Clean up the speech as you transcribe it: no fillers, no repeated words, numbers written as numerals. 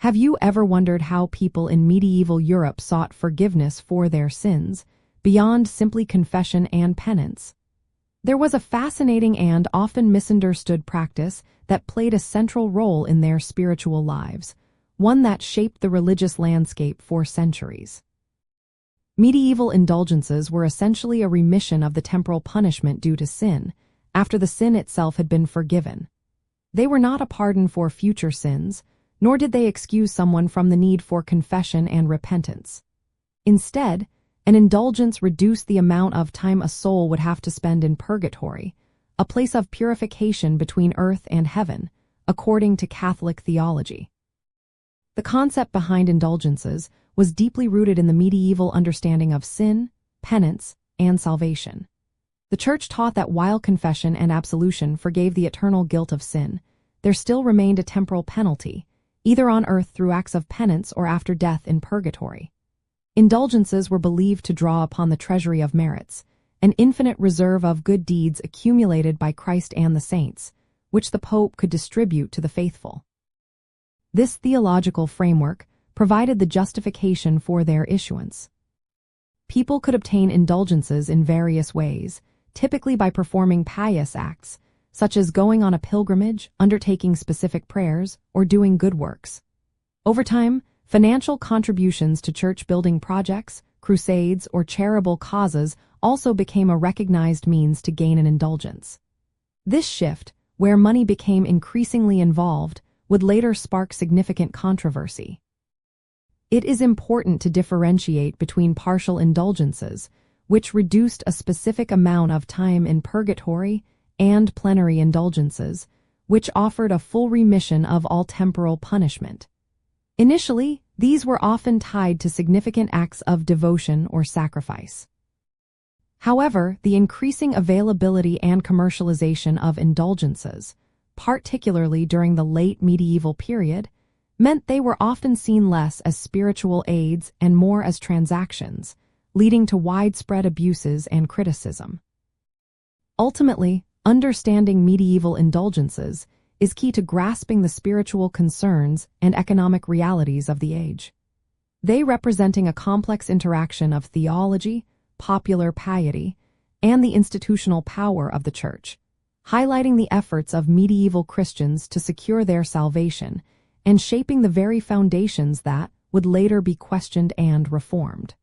Have you ever wondered how people in medieval Europe sought forgiveness for their sins, beyond simply confession and penance? There was a fascinating and often misunderstood practice that played a central role in their spiritual lives, one that shaped the religious landscape for centuries. Medieval indulgences were essentially a remission of the temporal punishment due to sin, after the sin itself had been forgiven. They were not a pardon for future sins, nor did they excuse someone from the need for confession and repentance. Instead, an indulgence reduced the amount of time a soul would have to spend in purgatory, a place of purification between earth and heaven, according to Catholic theology. The concept behind indulgences was deeply rooted in the medieval understanding of sin, penance, and salvation. The Church taught that while confession and absolution forgave the eternal guilt of sin, there still remained a temporal penalty, either on earth through acts of penance or after death in purgatory. Indulgences were believed to draw upon the treasury of merits, an infinite reserve of good deeds accumulated by Christ and the saints, which the Pope could distribute to the faithful. This theological framework provided the justification for their issuance. People could obtain indulgences in various ways, typically by performing pious acts, such as going on a pilgrimage, undertaking specific prayers, or doing good works. Over time, financial contributions to church-building projects, crusades, or charitable causes also became a recognized means to gain an indulgence. This shift, where money became increasingly involved, would later spark significant controversy. It is important to differentiate between partial indulgences, which reduced a specific amount of time in purgatory, and plenary indulgences, which offered a full remission of all temporal punishment. Initially, these were often tied to significant acts of devotion or sacrifice. However, the increasing availability and commercialization of indulgences, particularly during the late medieval period, meant they were often seen less as spiritual aids and more as transactions, leading to widespread abuses and criticism. Ultimately, understanding medieval indulgences is key to grasping the spiritual concerns and economic realities of the age. They representing a complex interaction of theology, popular piety, and the institutional power of the Church, highlighting the efforts of medieval Christians to secure their salvation and shaping the very foundations that would later be questioned and reformed.